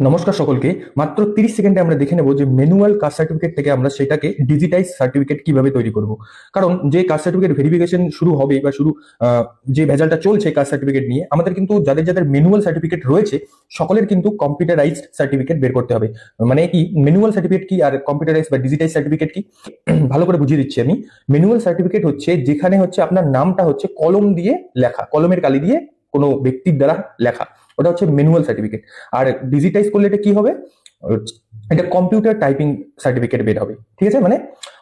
নমস্কার সকলকে। মাত্র 30 সেকেন্ডে আমরা দেখে নেব যে ম্যানুয়াল কাস্ট সার্টিফিকেট থেকে আমরা সেটাকে ডিজিটাইজ সার্টিফিকেট কিভাবে তৈরি করব। কারণ যে কাস্ট সার্টিফিকেট ভেরিফিকেশন শুরু হবে বা যে ভেজালটা চলছে কাস্ট সার্টিফিকেট নিয়ে, আমাদের কিন্তু যাদের যাদের ম্যানুয়াল সার্টিফিকেট রয়েছে সকলের কিন্তু কম্পিউটারাইজড সার্টিফিকেট বের করতে হবে। মানে কি ম্যানুয়াল সার্টিফিকেট কি আর কম্পিউটারাইজ বা ডিজিটাইজ সার্টিফিকেট কি, ভালো করে বুঝিয়ে দিচ্ছি আমি। ম্যানুয়াল সার্টিফিকেট হচ্ছে যেখানে হচ্ছে আপনার নামটা হচ্ছে কলম দিয়ে লেখা, কলমের কালি দিয়ে কোনো ব্যক্তির দ্বারা লেখা, ওটা হচ্ছে ম্যানুয়াল সার্টিফিকেট। আর ডিজিটাইজ করলে এটা কি হবে, এটা কম্পিউটার টাইপিং সার্টিফিকেট বের হবে। ঠিক আছে, মানে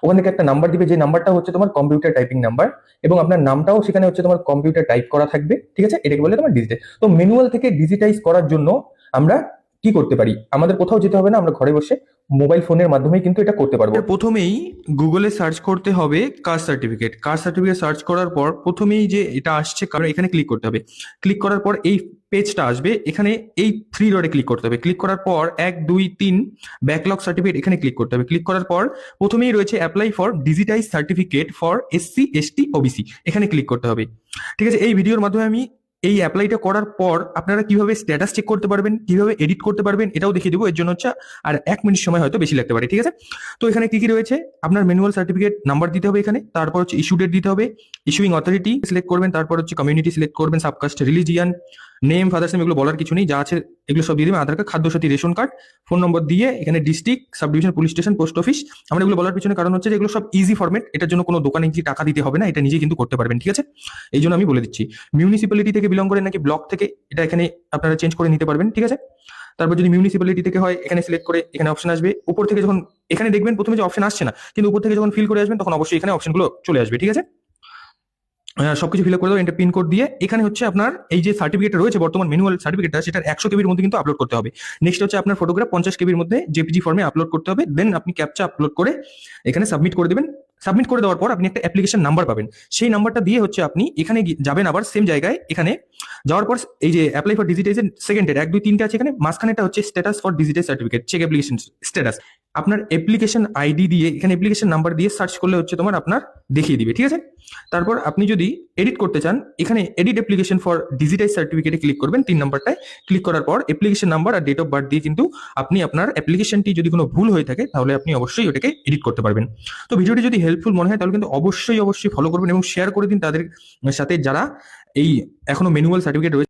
ওখান থেকে একটা নাম্বার দিবে, যে নাম্বারটা হচ্ছে তোমার কম্পিউটার টাইপিং নাম্বার, এবং আপনার নামটাও সেখানে হচ্ছে তোমার কম্পিউটার টাইপ করা থাকবে। ঠিক আছে, এটাকে বলে তোমার ডিজিটাইজ। তো ম্যানুয়াল থেকে ডিজিটাইজ করার জন্য আমরা কি করতে পারি, আমাদের কোথাও যেতে হবে না, আমরা ঘরে বসে মোবাইল ফোনের মাধ্যমেই কিন্তু এটা করতে পারবো। প্রথমেই গুগলে সার্চ করতে হবে caste certificate. Caste certificate search করার পর প্রথমেই যে এটা আসছে, কারণ এখানে ক্লিক করতে হবে। ক্লিক করার পর এই পেজটা আসবে, এখানে এই 3 ডটে ক্লিক করতে হবে। ক্লিক করার পর 1 2 3 ব্যাকলগ সার্টিফিকেট এখানে ক্লিক করতে হবে। ক্লিক করার পর প্রথমেই রয়েছে apply for digitize certificate for SC ST OBC, এখানে ক্লিক করতে হবে। ঠিক আছে, এই ভিডিওর মাধ্যমে আমি এই অ্যাপ্লাইটা করার পর আপনারা কিভাবে স্ট্যাটাস চেক করতে পারবেন, কিভাবে এডিট করতে পারবেন এটাও দেখিয়ে দেবো। এর জন্য হচ্ছে আর 1 মিনিট সময় হয়তো বেশি লাগতে পারে। ঠিক আছে, তো এখানে কি কি রয়েছে, আপনার ম্যানুয়াল সার্টিফিকেট নাম্বার দিতে হবে এখানে, তারপর হচ্ছে ইস্যু ডেট দিতে হবে, ইস্যুইং অথরিটি সিলেক্ট করবেন, তারপর হচ্ছে কমিউনিটি সিলেক্ট করবেন, subcaste, religion, name, father's name, এগুলো বলার কিছু নেই, যা আছে এগুলো সব দিয়ে দেবেন। Aadhaar card, Khadyasathi, ration card, phone number দিয়ে এখানে district, subdivision, police station, post office. আমরা এগুলো বলার পিছনে কারণ হচ্ছে যে এগুলো সব ইজি ফরম্যাট, এটার জন্য কোনো দোকানে গিয়ে টাকা দিতে হবে না, এটা নিজে কিন্তু করতে পারবেন। ঠিক আছে, এই জন্য আমি বলে দিচ্ছি। মিউনিসিপ্যালিটি থেকে বিলং করেন নাকি ব্লক থেকে, এটা এখানে আপনারা চেঞ্জ করে নিতে পারবেন। ঠিক আছে, তারপর যদি মিউনিসিপ্যালিটি থেকে হয় এখানে সিলেক্ট করে এখানে অপশন আসবে। উপর থেকে যখন এখানে দেখবেন প্রথমে যে অপশন আসছে না, কিন্তু উপর থেকে যখন ফিল করে আসবেন তখন অবশ্যই এখানে অপশনগুলো চলে আসবে। ঠিক আছে, সবকিছু ফিল করে দাও, এন্টার পিন কোড দিয়ে। এখানে হচ্ছে আপনার এই যে সার্টিফিকেট রয়েছে বর্তমান ম্যানুয়াল সার্টিফিকেটটা, সেটার 100 কেবির মধ্যে কিন্তু আপলোড করতে হবে। নেক্সট হচ্ছে আপনার ফটোগ্রাফ 50 কেবির মধ্যে জেপিজি ফর্মে আপলোড করতে হবে। দেন আপনি ক্যাপচা আপলোড করে এখানে সাবমিট করে দেবেন। সাবমিট করে দেওয়ার পর আপনি একটা অ্যাপ্লিকেশন নাম্বার পাবেন। সেই নাম্বারটা দিয়ে হচ্ছে আপনি এখানে যাবেন, আবার সেম জায়গায়। এখানে যাওয়ার পর এই যে অ্যাপ্লাই ফর ডিজিটাইজের সেকেন্ডের 1 2 3টে আছে, এখানে মাঝখানেটা হচ্ছে status for digitize certificate check application status. আপনার অ্যাপ্লিকেশন আইডি দিয়ে এখানে অ্যাপ্লিকেশন নাম্বার দিয়ে সার্চ করলে হচ্ছে তোমার আপনার দেখিয়ে দিবে। ঠিক আছে, তারপর আপনি যদি এডিট করতে চান এখানে এডিট অ্যাপ্লিকেশন ফর ডিজিটাইজ সার্টিফিকেটে ক্লিক করবেন, 3 নাম্বারটায় ক্লিক করার পর অ্যাপ্লিকেশন নাম্বার আর ডেট অফ বার্থ দিয়ে কিন্তু আপনি আপনার অ্যাপ্লিকেশনটি যদি কোনো ভুল হয়ে থাকে তাহলে আপনি অবশ্যই ওটাকে এডিট করতে পারবেন। তো ভিডিওটি যদি হেল্পফুল মনে হয় তাহলে কিন্তু অবশ্যই ফলো করবেন এবং শেয়ার করে দিন তাদের সাথে যারা এই এখনো ম্যানুয়াল সার্টিফিকেট রয়েছে।